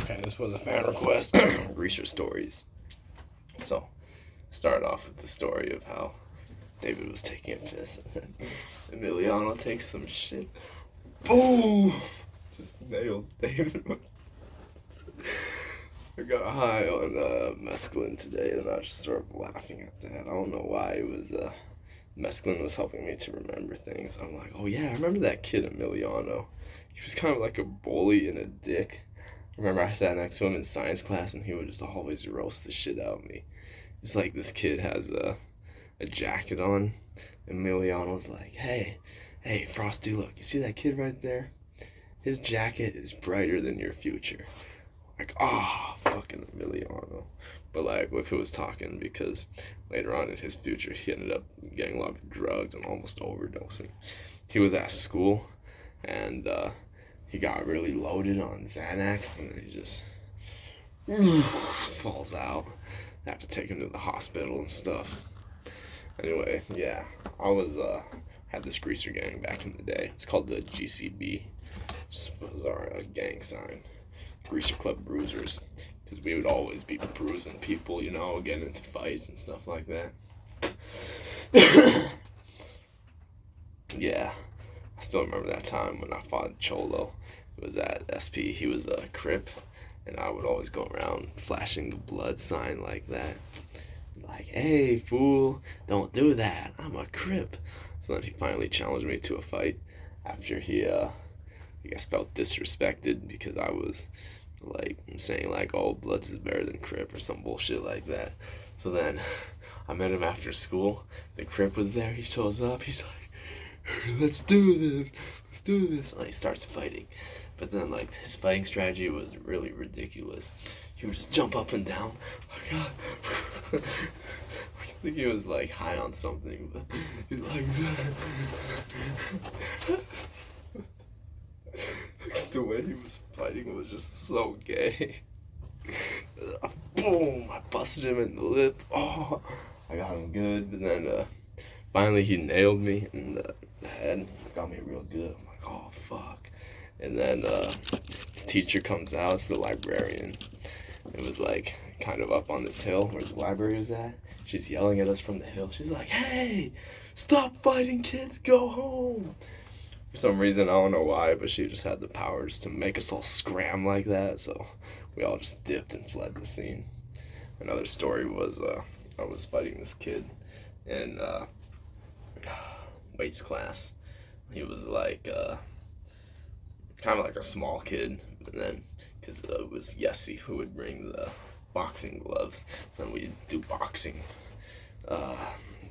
Okay, this was a fan request. Greaser stories. So, start off with the story of how David was taking a piss. Emiliano takes some shit. Boom! Just nails David. I got high on mescaline today, and I just started laughing at that. I don't know why it was. Mescaline was helping me to remember things. I'm like, oh yeah, I remember that kid Emiliano. He was kind of like a bully and a dick. I remember I sat next to him in science class, and he would just always roast the shit out of me. It's like this kid has a jacket on. Emiliano's like, hey, Frosty, look, you see that kid right there? His jacket is brighter than your future. Like, fucking Emiliano. But like, look who was talking, because later on in his future, he ended up getting a lot of drugs and almost overdosing. He was at school, and he got really loaded on Xanax, and then he just falls out. They have to take him to the hospital and stuff. Anyway, yeah, I was had this greaser gang back in the day. It's called the GCB. It was our gang sign, Greaser Club Bruisers, because we would always be bruising people, you know, getting into fights and stuff like that. Yeah, I still remember that time when I fought Cholo. It was at SP. He was a Crip, and I would always go around flashing the blood sign like that. Like, hey, fool, don't do that. I'm a Crip. So then he finally challenged me to a fight after he, I guess, felt disrespected because I was, like, saying, like, oh, Bloods is better than Crip or some bullshit like that. So then I met him after school. The Crip was there. He shows up. He's like, let's do this. And he starts fighting. But then, like, his fighting strategy was really ridiculous. He would just jump up and down. Oh, God. I think he was, like, high on something. But he's like... The way he was fighting was just so gay. Boom! I busted him in the lip. Oh, I got him good. But then, finally he nailed me in the head. Got me real good. I'm like, oh, fuck. And then his teacher comes out. It's the librarian. It was like kind of up on this hill where the library was at. She's yelling at us from the hill. She's like, hey, stop fighting, kids, go home. For some reason, I don't know why, but she just had the powers to make us all scram like that. So we all just dipped and fled the scene. Another story was I was fighting this kid in weights class. He was like kind of like a small kid, and then because it was Yessie who would bring the boxing gloves, so then we'd do boxing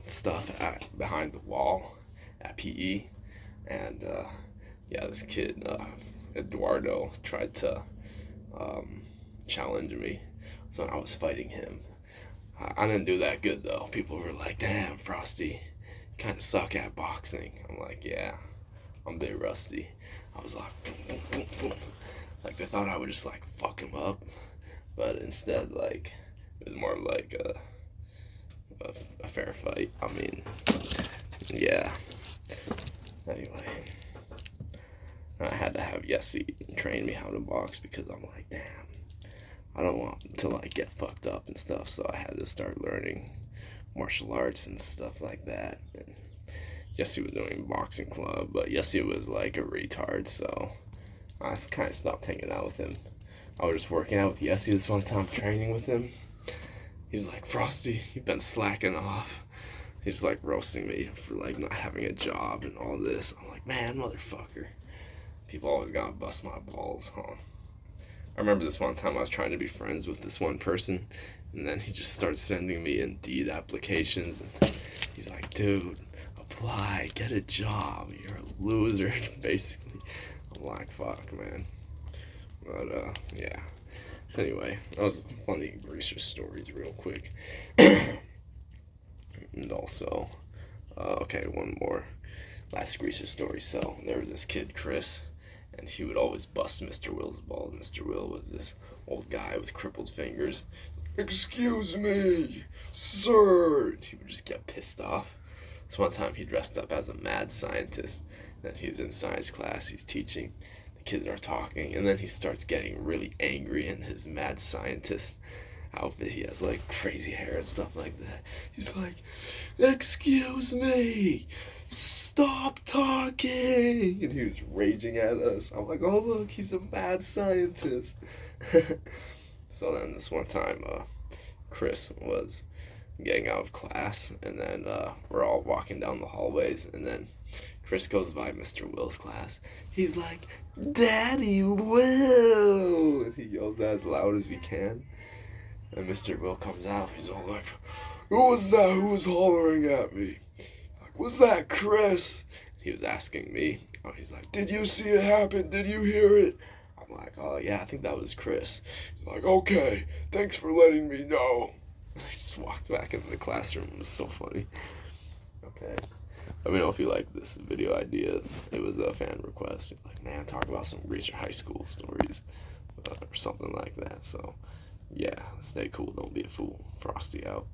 stuff behind the wall at PE, and yeah, this kid Eduardo tried to challenge me, so when I was fighting him, I didn't do that good though. People were like, damn, Frosty, you kind of suck at boxing. I'm like, yeah, I'm a bit rusty. I was like, boom, boom, boom, boom. Like, they thought I would just, like, fuck him up. But instead, like, it was more like a fair fight. I mean, yeah. Anyway, I had to have Yessie train me how to box because I'm like, damn, I don't want to, like, get fucked up and stuff. So I had to start learning martial arts and stuff like that. And Yessie was doing boxing club, but Yessie was like a retard, so I kind of stopped hanging out with him. I was just working out with Yessie this one time, training with him. He's like, Frosty, you've been slacking off. He's like roasting me for like not having a job and all this. I'm like, man, motherfucker. People always gotta bust my balls, huh? I remember this one time I was trying to be friends with this one person, and then he just started sending me Indeed applications, and he's like, dude, apply, get a job, you're a loser, basically. I'm like, fuck, man. But, yeah. Anyway, that was funny greaser stories real quick. And also, okay, one more last greaser story. So, there was this kid, Chris, and he would always bust Mr. Will's balls. Mr. Will was this old guy with crippled fingers. Excuse me, sir. He would just get pissed off. So one time he dressed up as a mad scientist. Then he was in science class. He's teaching. The kids are talking, and then he starts getting really angry in his mad scientist outfit. He has like crazy hair and stuff like that. He's like, "Excuse me, stop talking!" And he was raging at us. I'm like, "Oh look, he's a mad scientist." So then this one time, Chris was getting out of class, and then we're all walking down the hallways, and then Chris goes by Mr. Will's class. He's like, "Daddy Will!" And he yells that as loud as he can. And Mr. Will comes out. He's all like, "Who was that? Who was hollering at me?" Like, "Was that Chris?" He was asking me. He's like, "Did you see it happen? Did you hear it?" I'm like, "Oh, yeah, I think that was Chris." He's like, "Okay, thanks for letting me know." I just walked back into the classroom. It was so funny. Okay. Let me know if you like this video idea. It was a fan request. Like, man, talk about some Reacher High School stories or something like that. So, yeah, stay cool. Don't be a fool. Frosty out.